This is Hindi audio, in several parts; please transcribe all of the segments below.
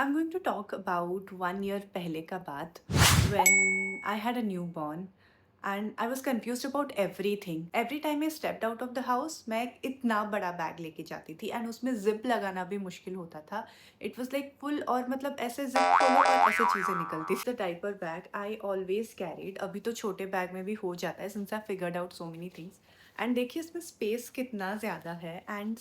I'm going to talk about 1 year पहले का बात when I had a newborn and I was confused about everything. Every time I stepped out of the house, मैं एक इतना बड़ा बैग लेके जाती थी and उसमें जिप लगाना भी मुश्किल होता था. It was like full और मतलब ऐसे जिप खोलो और ऐसे चीज़ें निकलती थी. The diaper bag I always carried. अभी तो छोटे बैग में भी हो जाता है since I figured out so many things. And देखिए इसमें स्पेस कितना ज़्यादा है and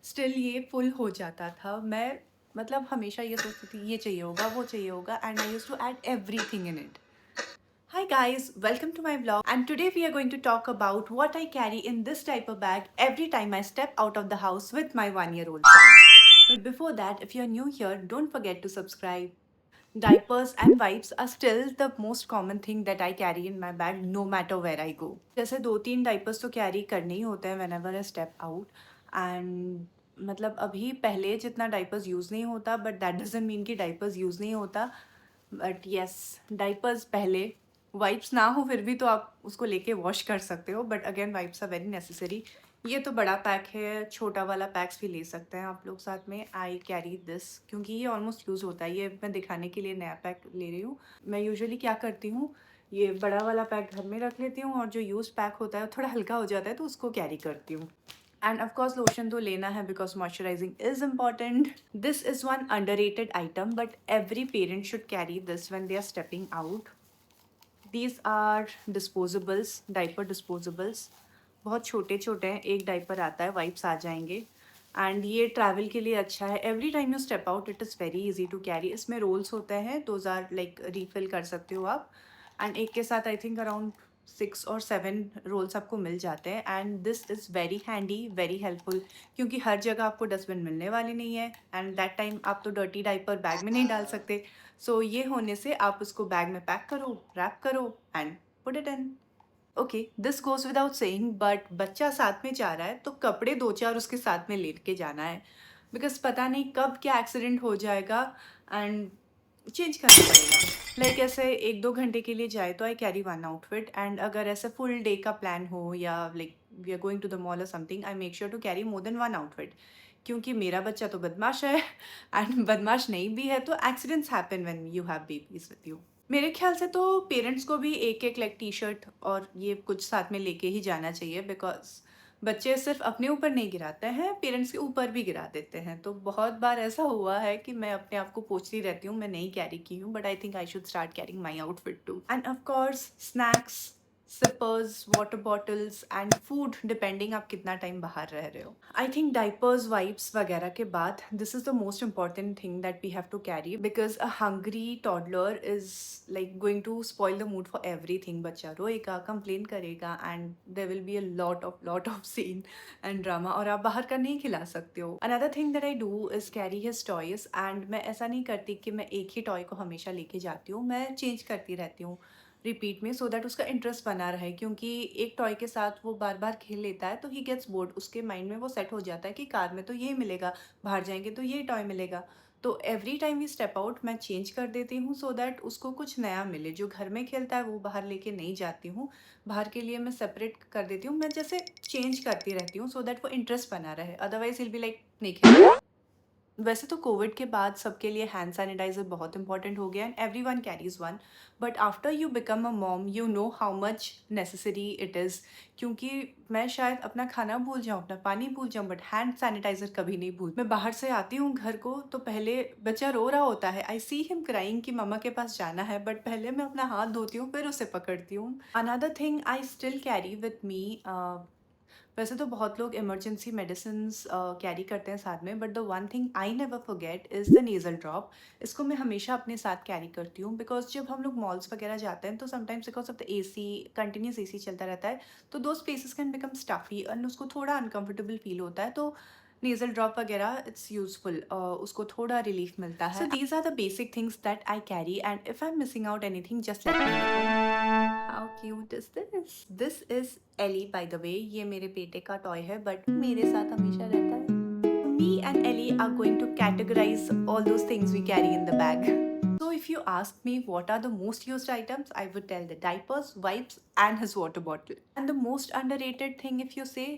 स्टिल ये फुल हो जाता था. मैं मतलब हमेशा ये सोचती थी ये चाहिए होगा वो चाहिए होगा and I used to add everything in it. Hi guys, welcome to my vlog and today we are going to talk about what I carry in this diaper bag every time I step out of the house with my 1-year-old son. But before that, if you're new here, don't forget to subscribe. Diapers and wipes are still the most common thing that I carry in my bag no matter where I go. जैसे 2-3 डाइपर्स तो कैरी करने ही होते हैं whenever I step out and मतलब अभी पहले जितना डाइपर्स यूज़ नहीं होता बट दैट डजंट मीन कि डाइपर्स यूज़ नहीं होता. बट यस, डाइपर्स पहले वाइप्स ना हो फिर भी तो आप उसको लेके वॉश कर सकते हो but again wipes are very necessary. ये तो बड़ा पैक है, छोटा वाला पैक्स भी ले सकते हैं आप लोग साथ में. आई कैरी दिस क्योंकि ये ऑलमोस्ट यूज़ होता है. ये मैं दिखाने के लिए नया पैक ले रही हूँ. मैं यूजुअली क्या करती हूँ, ये बड़ा वाला पैक घर में रख लेती हूँ और जो यूज़ पैक होता है थोड़ा हल्का हो जाता है तो उसको कैरी करती हूँ. एंड ऑफ कोर्स लोशन तो लेना है because moisturising is important. This is one underrated item but every parent should carry this when they are stepping out. These are disposables, diaper disposables. बहुत छोटे छोटे हैं, एक डाइपर आता है, वाइप्स आ जाएंगे. एंड ये ट्रैवल के लिए अच्छा है. Every time you step out it is very easy to carry. इसमें रोल्स होते हैं, दोज आर लाइक रीफिल कर सकते हो आप. एंड एक के साथ आई थिंक अराउंड 6 और 7 रोल्स आपको मिल जाते हैं. And this is very handy, very helpful क्योंकि हर जगह आपको डस्टबिन मिलने वाली नहीं है एंड दैट टाइम आप तो डर्टी डाइपर बैग में नहीं डाल सकते. सो ये होने से आप उसको बैग में पैक करो, रैप करो and put it in. Okay, this goes without saying but बच्चा साथ में जा रहा है तो कपड़े 2-4 उसके साथ में लेके जाना है बिकॉज़ पता नहीं कब क्या एक्सीडेंट हो जाएगा एंड चेंज करना पड़ेगा. लाइक ऐसे 1-2 घंटे के लिए जाए तो I carry one outfit and अगर ऐसे फुल डे का प्लान हो या like we are going to the mall और something, I make sure to carry more than one outfit क्योंकि मेरा बच्चा तो बदमाश है एंड बदमाश नहीं भी है तो accidents happen when you have babies with you. मेरे ख्याल से तो पेरेंट्स को भी एक-एक लाइक टी-शर्ट और ये कुछ साथ में लेके ही जाना चाहिए बिकॉज़ बच्चे सिर्फ अपने ऊपर नहीं गिराते हैं, पेरेंट्स के ऊपर भी गिरा देते हैं. तो बहुत बार ऐसा हुआ है कि मैं अपने आप को पोंछती रहती हूँ, मैं नहीं कैरी की हूँ but I think I should start carrying my outfit too. And of course snacks, sippers, water bottles and food depending आप कितना टाइम बाहर रह रहे हो. आई थिंक डाइपर्स, वाइप्स वगैरह के बाद this is the most important thing that we have to carry because a hungry toddler is like going to spoil the mood for everything. बच्चा रोएगा, कंप्लेन करेगा and there will be a lot of scene and drama और आप बाहर का नहीं खिला सकते हो. Another thing that I do is carry his toys and मैं ऐसा नहीं करती कि मैं एक ही टॉय को हमेशा लेके जाती हूँ, मैं चेंज करती रहती हूँ रिपीट में सो दैट उसका इंटरेस्ट बना रहे क्योंकि एक टॉय के साथ वो बार बार खेल लेता है तो ही गेट्स बोर्ड. उसके माइंड में वो सेट हो जाता है कि कार में तो ये मिलेगा, बाहर जाएंगे तो ये टॉय मिलेगा. तो every time we step out मैं चेंज कर देती हूँ सो दैट उसको कुछ नया मिले. जो घर में खेलता है वो बाहर लेके नहीं जाती हूँ, बाहर के लिए मैं सेपरेट कर देती हूँ. मैं जैसे चेंज करती रहती हूँ सो दैट वो इंटरेस्ट बना रहे, अदरवाइज विल बी लाइक नहीं खेल. वैसे तो कोविड के बाद सबके लिए हैंड सैनिटाइज़र बहुत इंपॉर्टेंट हो गया and everyone Carey's one. But after you become a mom you know how much necessary it is. क्योंकि मैं शायद अपना खाना भूल जाऊँ, अपना पानी भूल जाऊँ बट हैंड सैनिटाइज़र कभी नहीं भूल. मैं बाहर से आती हूँ घर को तो पहले बच्चा रो रहा होता है, आई सी हिम क्राइंग कि मम्मा के पास जाना है बट पहले मैं अपना हाथ धोती हूँ फिर उसे पकड़ती हूँ. Another thing I still carry with me. वैसे तो बहुत लोग इमरजेंसी मेडिसिन्स कैरी करते हैं साथ में but the one thing I never forget is the nasal drop. इसको मैं हमेशा अपने साथ कैरी करती हूँ बिकॉज जब हम लोग मॉल्स वगैरह जाते हैं तो sometimes because of the AC, continuous AC चलता रहता है तो दो spaces can become stuffy and उसको थोड़ा अनकम्फर्टेबल फील होता है. तो नेज़ल ड्रॉप वगैरह इट्स यूजफुल, उसको थोड़ा रिलीफ मिलता है. So these are the basic things that I carry and if I am missing out anything just let me know. How cute is this. This is Ellie by the way. ये मेरे बेटे का टॉय है बट मेरे साथ हमेशा रहता है. Me and Ellie are going to categorize all those things we carry in the bag. So if you ask me what are the most used items, I would tell the diapers, wipes and his water bottle. And the most underrated thing if you say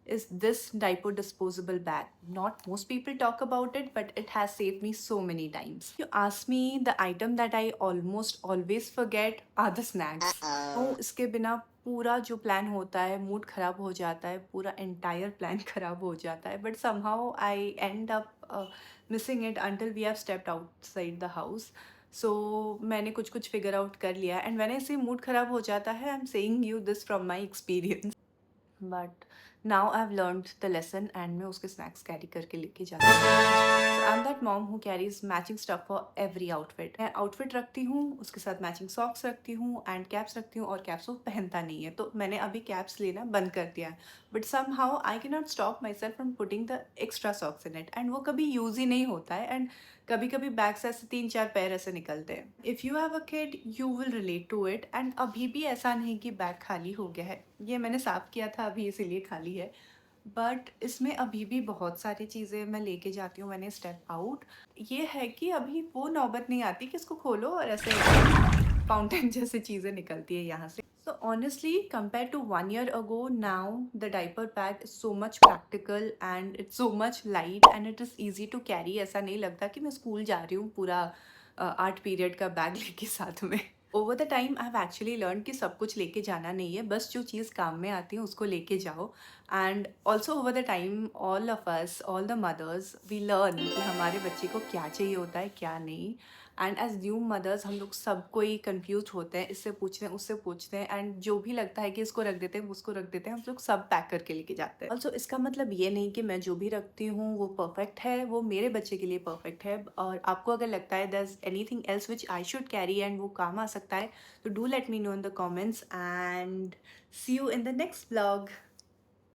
is this diaper disposable bag. Not most people talk about it, but it has saved me so many times. You ask me, the item that I almost always forget are the snacks. तो इसके बिना पूरा जो प्लान होता है मूड खराब हो जाता है, पूरा एंटायर प्लान खराब हो जाता है, but somehow I end up missing it until we have stepped outside the house. So मैंने कुछ कुछ फिगर आउट कर लिया, एंड व्हेन आई से मूड खराब हो जाता है, I am saying you this from my experience. But now I have learned the lesson, and मैं उसके स्नैक्स कैरी करके लेके जाती हूँ. So I am that mom who carries matching stuff for every outfit. मैं आउटफिट रखती हूँ, उसके साथ मैचिंग सॉक्स रखती हूँ एंड कैप्स रखती हूँ, और कैप्स वो पहनता नहीं है तो मैंने अभी कैप्स लेना बंद कर दिया है. But somehow I can not stop myself from putting the extra socks in it, and वो कभी यूज़ ही नहीं होता है, एंड कभी कभी बैग से ऐसे 3-4 पैर ऐसे निकलते हैं. If you have a kid you will relate to it. And अभी भी ऐसा नहीं कि बैग खाली हो गया है, ये मैंने साफ़ किया था अभी इसीलिए खाली है. बट इसमें अभी भी बहुत सारी चीज़ें मैं लेके जाती हूँ मैंने स्टेप आउट. ये है कि अभी वो नौबत नहीं आती कि इसको खोलो और ऐसे फाउंटेन जैसी चीज़ें निकलती है यहाँ से. So honestly, compared to 1 year ago, now the diaper bag is so much practical and it's so much light and it is easy to carry. ऐसा नहीं लगता कि मैं स्कूल जा रही हूँ पूरा 8 पीरियड का बैग लेके साथ में. Over the time I have actually learn कि सब कुछ लेके जाना नहीं है, बस जो चीज़ काम में आती है उसको लेके जाओ. And also over the time all of us, all the mothers, we learn कि हमारे बच्चे को क्या चाहिए होता है क्या नहीं. एंड एज न्यू मदर्स हम लोग सब कोई कन्फ्यूज होते हैं, इससे पूछते हैं उससे पूछते हैं, एंड जो भी लगता है कि इसको रख देते हैं उसको रख देते हैं, हम लोग सब पैक करके लेके जाते हैं. ऑल्सो इसका मतलब ये नहीं कि मैं जो भी रखती हूँ वो परफेक्ट है, वो मेरे बच्चे के लिए परफेक्ट है. और आपको अगर लगता है there is anything else which I should carry and वो काम आ सकता है, तो do let me know in the comments, and see you in the next blog.